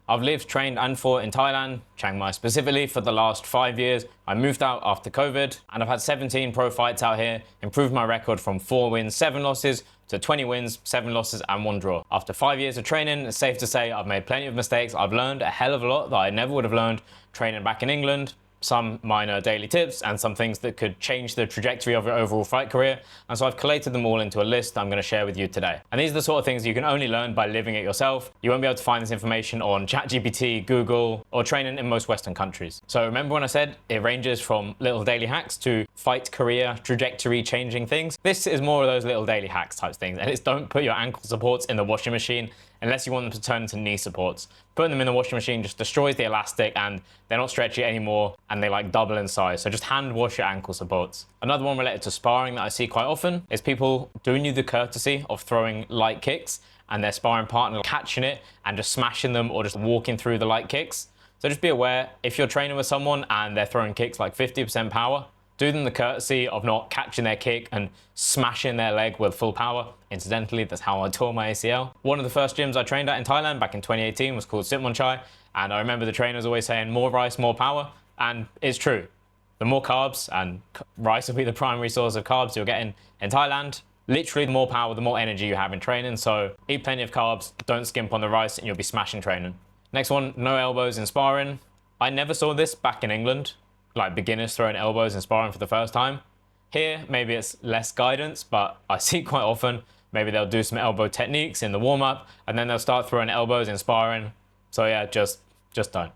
I've lived, trained and fought in Thailand, Chiang Mai specifically, for the last 5 years. I moved out after COVID and I've had 17 pro fights out here, improved my record from 4 wins, 7 losses to 20 wins, 7 losses and 1 draw. After 5 years of training, it's safe to say I've made plenty of mistakes. I've learned a hell of a lot that I never would have learned training back in England. Some minor daily tips and some things that could change the trajectory of your overall fight career. And so I've collated them all into a list I'm going to share with you today. And these are the sort of things you can only learn by living it yourself. You won't be able to find this information on ChatGPT, Google, or training in most Western countries. So remember when I said it ranges from little daily hacks to fight career trajectory changing things? This is more of those little daily hacks type things. And it's don't put your ankle supports in the washing machine unless you want them to turn into knee supports. Putting them in the washing machine just destroys the elastic and they're not stretchy anymore and they like double in size. So just hand wash your ankle supports. Another one related to sparring that I see quite often is people doing you the courtesy of throwing light kicks and their sparring partner catching it and just smashing them or just walking through the light kicks. So just be aware, if you're training with someone and they're throwing kicks like 50% power, do them the courtesy of not catching their kick and smashing their leg with full power. Incidentally, that's how I tore my ACL. One of the first gyms I trained at in Thailand back in 2018 was called Chai, and I remember the trainers always saying more rice, more power, and it's true. The more carbs, and rice will be the primary source of carbs you're getting in Thailand, literally the more power, the more energy you have in training, so eat plenty of carbs, don't skimp on the rice, and you'll be smashing training. Next one, no elbows in sparring. I never saw this back in England, like beginners throwing elbows in sparring for the first time. Here, maybe it's less guidance, but I see quite often, maybe they'll do some elbow techniques in the warm-up, and then they'll start throwing elbows in sparring. So yeah, just don't.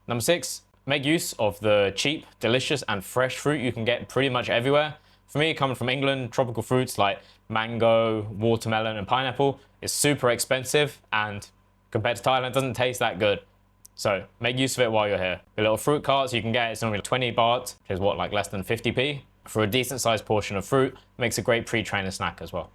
Number 6, make use of the cheap, delicious, and fresh fruit you can get pretty much everywhere. For me, coming from England, tropical fruits like mango, watermelon, and pineapple is super expensive, and compared to Thailand, doesn't taste that good. So make use of it while you're here. The little fruit carts you can get, it's normally 20 baht, which is what, like less than 50p? For a decent sized portion of fruit, makes a great pre-training snack as well.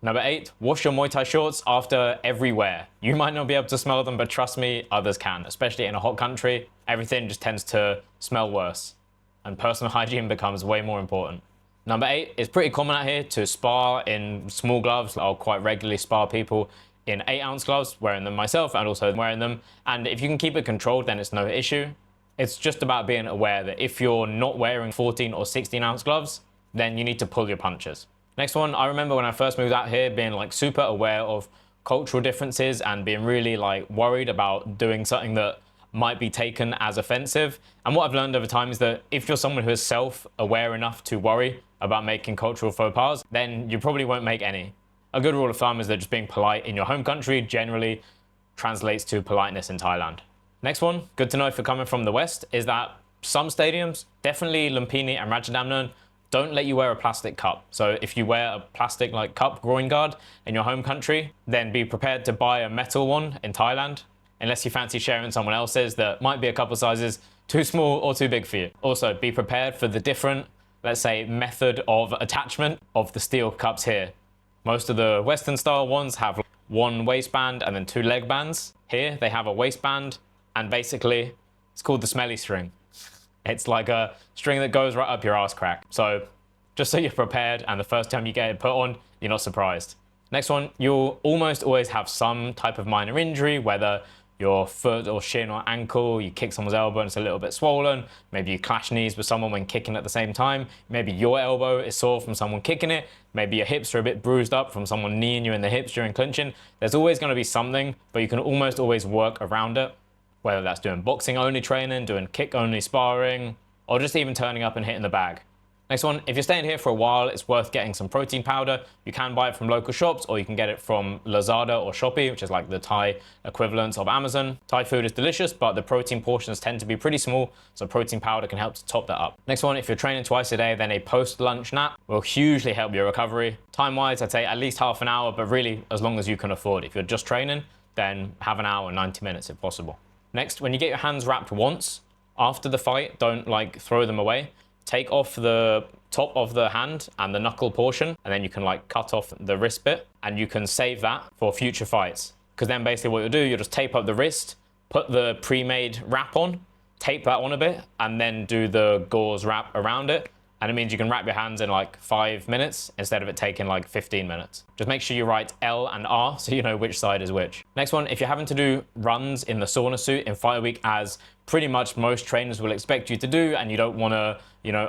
Number 8, wash your Muay Thai shorts after every wear. You might not be able to smell them, but trust me, others can. Especially in a hot country, everything just tends to smell worse. And personal hygiene becomes way more important. Number 8, it's pretty common out here to spar in small gloves. I'll quite regularly spar people in 8-ounce gloves, wearing them myself and also wearing them. And if you can keep it controlled, then it's no issue. It's just about being aware that if you're not wearing 14 or 16-ounce gloves, then you need to pull your punches. Next one, I remember when I first moved out here being like super aware of cultural differences and being really like worried about doing something that might be taken as offensive. And what I've learned over time is that if you're someone who is self-aware enough to worry about making cultural faux pas, then you probably won't make any. A good rule of thumb is that just being polite in your home country generally translates to politeness in Thailand. Next one, good to know if you're coming from the West, is that some stadiums, definitely Lumpini and Ratchadamnern, don't let you wear a plastic cup. So if you wear a plastic like cup groin guard in your home country, then be prepared to buy a metal one in Thailand, unless you fancy sharing someone else's that might be a couple sizes too small or too big for you. Also, be prepared for the different, let's say, method of attachment of the steel cups here. Most of the Western style ones have one waistband and then 2 leg bands. Here they have a waistband and basically it's called the smelly string. It's like a string that goes right up your ass crack. So just so you're prepared and the first time you get it put on, you're not surprised. Next one, you'll almost always have some type of minor injury, whether your foot or shin or ankle, you kick someone's elbow and it's a little bit swollen. Maybe you clash knees with someone when kicking at the same time. Maybe your elbow is sore from someone kicking it. Maybe your hips are a bit bruised up from someone kneeing you in the hips during clinching. There's always going to be something, but you can almost always work around it. Whether that's doing boxing only training, doing kick only sparring, or just even turning up and hitting the bag. Next one, if you're staying here for a while, it's worth getting some protein powder. You can buy it from local shops or you can get it from Lazada or Shopee, which is like the Thai equivalent of Amazon. Thai food is delicious, but the protein portions tend to be pretty small, so protein powder can help to top that up. Next one, if you're training twice a day, then a post-lunch nap will hugely help your recovery. Time-wise, I'd say at least half an hour, but really as long as you can afford. If you're just training, then have an hour, 90 minutes if possible. Next, when you get your hands wrapped once, after the fight, don't like throw them away. Take off the top of the hand and the knuckle portion, and then you can like cut off the wrist bit and you can save that for future fights. Because then basically what you'll do, you'll just tape up the wrist, put the pre-made wrap on, tape that on a bit, and then do the gauze wrap around it. And it means you can wrap your hands in like 5 minutes instead of it taking like 15 minutes. Just make sure you write L and R so you know which side is which. Next one, if you're having to do runs in the sauna suit in fight week, as pretty much most trainers will expect you to do, and you don't want to,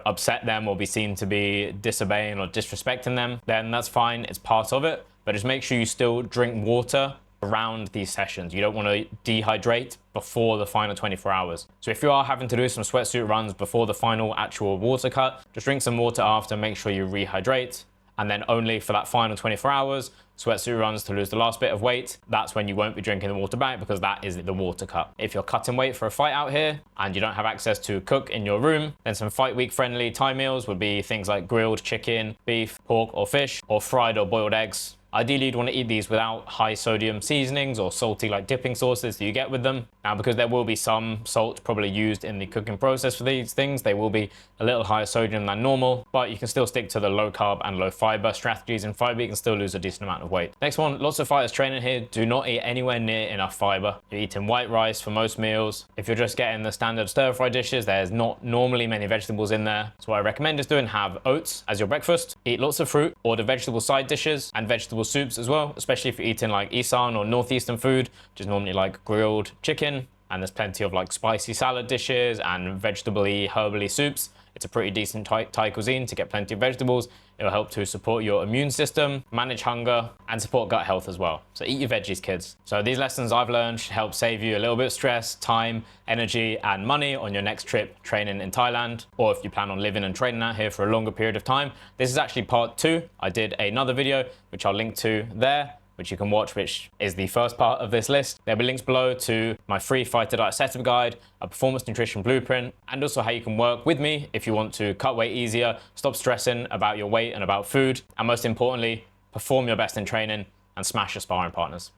upset them or be seen to be disobeying or disrespecting them, then that's fine. It's part of it. But just make sure you still drink water around these sessions. You don't want to dehydrate before the final 24 hours. So if you are having to do some sweatsuit runs before the final actual water cut, just drink some water after, make sure you rehydrate. And then only for that final 24 hours, sweatsuit runs to lose the last bit of weight. That's when you won't be drinking the water back, because that is the water cut. If you're cutting weight for a fight out here and you don't have access to cook in your room, then some fight week friendly Thai meals would be things like grilled chicken, beef, pork or fish, or fried or boiled eggs. Ideally, you'd want to eat these without high sodium seasonings or salty like dipping sauces that you get with them. Now, because there will be some salt probably used in the cooking process for these things, they will be a little higher sodium than normal, but you can still stick to the low carb and low fiber strategies in fight week and still lose a decent amount of weight. Next one, lots of fighters training here do not eat anywhere near enough fiber. You're eating white rice for most meals. If you're just getting the standard stir fry dishes, there's not normally many vegetables in there. So what I recommend is doing have oats as your breakfast, eat lots of fruit, order vegetable side dishes and vegetable soups as well, especially if you're eating like Isan or northeastern food, which is normally like grilled chicken, and there's plenty of like spicy salad dishes and vegetable-y, herbally soups. It's a pretty decent Thai cuisine to get plenty of vegetables. It'll help to support your immune system, manage hunger, and support gut health as well. So eat your veggies, kids. So these lessons I've learned should help save you a little bit of stress, time, energy, and money on your next trip training in Thailand, or if you plan on living and training out here for a longer period of time. This is actually part 2. I did another video, which I'll link to there, which you can watch, which is the first part of this list. There'll be links below to my free fighter diet setup guide, a performance nutrition blueprint, and also how you can work with me if you want to cut weight easier, stop stressing about your weight and about food, and most importantly, perform your best in training and smash your sparring partners.